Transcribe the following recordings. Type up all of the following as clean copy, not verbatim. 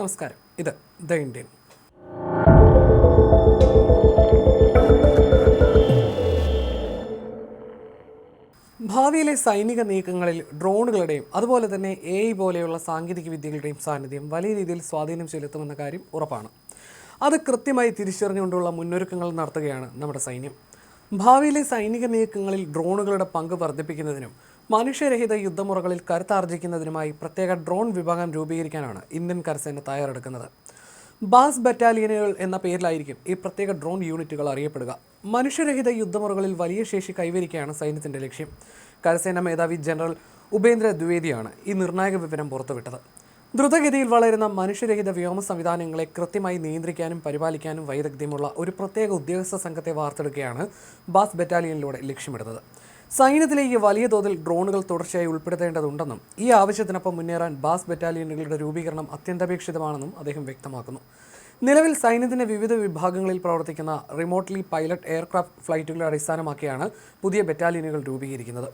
നമസ്കാരം. ഇത് the Indian. ഭാവിയിലെ സൈനിക നീക്കങ്ങളിൽ ഡ്രോണുകളുടെയും അതുപോലെ തന്നെ AI പോലെയുള്ള സാങ്കേതിക വിദ്യകളുടെയും സാന്നിധ്യം വലിയ രീതിയിൽ സ്വാധീനം ചെലുത്തുമെന്ന കാര്യം ഉറപ്പാണ്. അത് കൃത്യമായി തിരിച്ചറിഞ്ഞുകൊണ്ടുള്ള മുന്നൊരുക്കങ്ങൾ നടത്തുകയാണ് നമ്മുടെ സൈന്യം. ഭാവിയിലെ സൈനിക നീക്കങ്ങളിൽ ഡ്രോണുകളുടെ പങ്ക് വർദ്ധിപ്പിക്കുന്നതിനും മനുഷ്യരഹിത യുദ്ധമുറകളിൽ കരുത്താർജിക്കുന്നതിനുമായി പ്രത്യേക ഡ്രോൺ വിഭാഗം രൂപീകരിക്കാനാണ് ഇന്ത്യൻ കരസേന തയ്യാറെടുക്കുന്നത്. ബാസ് ബറ്റാലിയനുകൾ എന്ന പേരിലായിരിക്കും ഈ പ്രത്യേക ഡ്രോൺ യൂണിറ്റുകൾ അറിയപ്പെടുക. മനുഷ്യരഹിത യുദ്ധമുറകളിൽ വലിയ ശേഷി കൈവരിക്കുകയാണ് സൈന്യത്തിൻ്റെ ലക്ഷ്യം. കരസേന മേധാവി ജനറൽ ഉപേന്ദ്ര ദ്വിവേദിയാണ് ഈ നിർണായക വിവരം പുറത്തുവിട്ടത്. ദ്രുതഗതിയിൽ വളരുന്ന മനുഷ്യരഹിത വ്യോമ സംവിധാനങ്ങളെ കൃത്യമായി നിയന്ത്രിക്കാനും പരിപാലിക്കാനും വൈദഗ്ധ്യമുള്ള ഒരു പ്രത്യേക ഉദ്യോഗസ്ഥ സംഘത്തെ വാർത്തെടുക്കുകയാണ് ബാസ് ബറ്റാലിയനിലൂടെ ലക്ഷ്യമിടുന്നത്. സൈന്യത്തിലേക്ക് വലിയ തോതിൽ ഡ്രോണുകൾ തുടർച്ചയായി ഉൾപ്പെടുത്തേണ്ടതുണ്ടെന്നും ഈ ആവശ്യത്തിനൊപ്പം മുന്നേറാൻ ബാസ് ബറ്റാലിയനുകളുടെ രൂപീകരണം അത്യന്താപേക്ഷിതമാണെന്നും അദ്ദേഹം വ്യക്തമാക്കുന്നു. നിലവിൽ സൈന്യത്തിൻ്റെ വിവിധ വിഭാഗങ്ങളിൽ പ്രവർത്തിക്കുന്ന റിമോട്ട്ലി പൈലറ്റ് എയർക്രാഫ്റ്റ് ഫ്ലൈറ്റുകളെ അടിസ്ഥാനമാക്കിയാണ് പുതിയ ബറ്റാലിയനുകൾ രൂപീകരിക്കുന്നത്.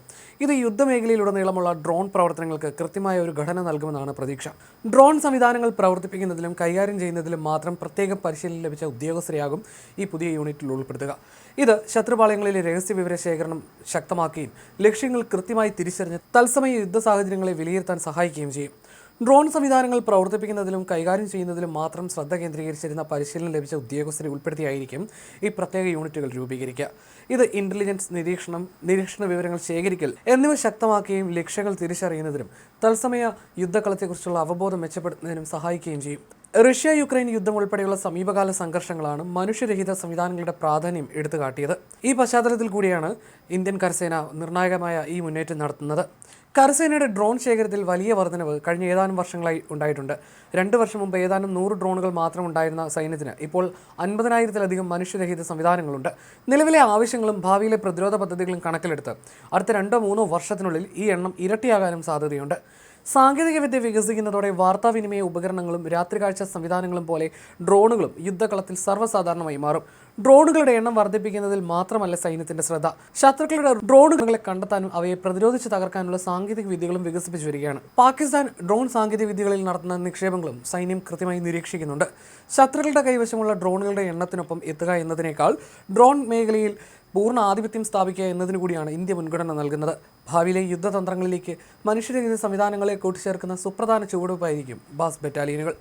ഇത് യുദ്ധമേഖലയിലുടനീളമുള്ള ഡ്രോൺ പ്രവർത്തനങ്ങൾക്ക് കൃത്യമായ ഒരു ഘടന നൽകുമെന്നാണ് പ്രതീക്ഷ. ഡ്രോൺ സംവിധാനങ്ങൾ പ്രവർത്തിപ്പിക്കുന്നതിലും കൈകാര്യം ചെയ്യുന്നതിലും മാത്രം പ്രത്യേക പരിശീലനം ലഭിച്ച ഉദ്യോഗസ്ഥരെയാകും ഈ പുതിയ യൂണിറ്റിൽ ഉൾപ്പെടുത്തുക. ഇത് ശത്രുപാളയങ്ങളിലെ രഹസ്യവിവര ശേഖരണം ശക്തമാക്കുകയും ലക്ഷ്യങ്ങൾ കൃത്യമായി തിരിച്ചറിഞ്ഞ് തത്സമയ യുദ്ധ സാഹചര്യങ്ങളെ വിലയിരുത്താൻ സഹായിക്കുകയും ചെയ്യും. ഡ്രോൺ സംവിധാനങ്ങൾ പ്രവർത്തിപ്പിക്കുന്നതിലും കൈകാര്യം ചെയ്യുന്നതിലും മാത്രം ശ്രദ്ധ കേന്ദ്രീകരിച്ചിരുന്ന പരിശീലനം ലഭിച്ച ഉദ്യോഗസ്ഥരെ ഉൾപ്പെടുത്തിയായിരിക്കും ഈ പ്രത്യേക യൂണിറ്റുകൾ രൂപീകരിക്കുക. ഇത് ഇൻ്റലിജൻസ്, നിരീക്ഷണ വിവരങ്ങൾ ശേഖരിക്കൽ എന്നിവ ശക്തമാക്കുകയും ലക്ഷ്യങ്ങൾ തിരിച്ചറിയുന്നതിനും തത്സമയ യുദ്ധക്കളത്തെക്കുറിച്ചുള്ള അവബോധം മെച്ചപ്പെടുത്തുന്നതിനും സഹായിക്കുകയും ചെയ്യും. റഷ്യ-യുക്രൈൻ യുദ്ധം ഉൾപ്പെടെയുള്ള സമീപകാല സംഘർഷങ്ങളാണ് മനുഷ്യരഹിത സംവിധാനങ്ങളുടെ പ്രാധാന്യം എടുത്തുകാട്ടിയത്. ഈ പശ്ചാത്തലത്തിൽ കൂടിയാണ് ഇന്ത്യൻ കരസേന നിർണായകമായ ഈ മുന്നേറ്റം നടത്തുന്നത്. കരസേനയുടെ ഡ്രോൺ ശേഖരത്തിൽ വലിയ വർധനവ് കഴിഞ്ഞ ഏതാനും വർഷങ്ങളായി ഉണ്ടായിട്ടുണ്ട്. 2 വർഷം മുമ്പ് ഏതാനും 100 ഡ്രോണുകൾ മാത്രം ഉണ്ടായിരുന്ന സൈന്യത്തിന് ഇപ്പോൾ 50,000-ലധികം മനുഷ്യരഹിത സംവിധാനങ്ങളുണ്ട്. നിലവിലെ ആവശ്യങ്ങളും ഭാവിയിലെ പ്രതിരോധ പദ്ധതികളും കണക്കിലെടുത്ത് അടുത്ത 2-3 വർഷത്തിനുള്ളിൽ ഈ എണ്ണം ഇരട്ടിയാകാനും സാധ്യതയുണ്ട്. സാങ്കേതികവിദ്യ വികസിക്കുന്നതോടെ വാർത്താവിനിമയ ഉപകരണങ്ങളും രാത്രികാഴ്ച സംവിധാനങ്ങളും പോലെ ഡ്രോണുകളും യുദ്ധകളത്തിൽ സർവ്വസാധാരണമായി മാറും. ഡ്രോണുകളുടെ എണ്ണം വർദ്ധിപ്പിക്കുന്നതിൽ മാത്രമല്ല സൈന്യത്തിന്റെ ശ്രദ്ധ, ശത്രുക്കളുടെ ഡ്രോണുകളെ കണ്ടെത്താനും അവയെ പ്രതിരോധിച്ച് തകർക്കാനുള്ള സാങ്കേതിക വിദ്യകളും വികസിപ്പിച്ചു വരികയാണ്. പാകിസ്ഥാൻ ഡ്രോൺ സാങ്കേതിക വിദ്യകളിൽ നടത്തുന്ന നിക്ഷേപങ്ങളും സൈന്യം കൃത്യമായി നിരീക്ഷിക്കുന്നുണ്ട്. ശത്രുക്കളുടെ കൈവശമുള്ള ഡ്രോണുകളുടെ എണ്ണത്തിനൊപ്പം എത്തുക എന്നതിനേക്കാൾ ഡ്രോൺ മേഖലയിൽ പൂർണ്ണ ആധിപത്യം സ്ഥാപിക്കുക എന്നതിനു കൂടിയാണ് ഇന്ത്യ മുൻഗണന നൽകുന്നത്. ഭാവിയിലെ യുദ്ധതന്ത്രങ്ങളിലേക്ക് മനുഷ്യരഹിത സംവിധാനങ്ങളെ കൂട്ടിച്ചേർക്കുന്ന സുപ്രധാന ചുവടുവയ്പായിരിക്കും ബാസ് ബറ്റാലിയനുകൾ.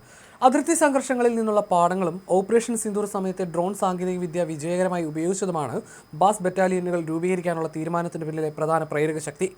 അതിർത്തി സംഘർഷങ്ങളിൽ നിന്നുള്ള പാഠങ്ങളും ഓപ്പറേഷൻ സിന്ദൂർ സമയത്തെ ഡ്രോൺ സാങ്കേതികവിദ്യ വിജയകരമായി ഉപയോഗിച്ചതുമാണ് ബാസ് ബറ്റാലിയനുകൾ രൂപീകരിക്കാനുള്ള തീരുമാനത്തിന് പിന്നിലെ പ്രധാന പ്രേരക ശക്തി.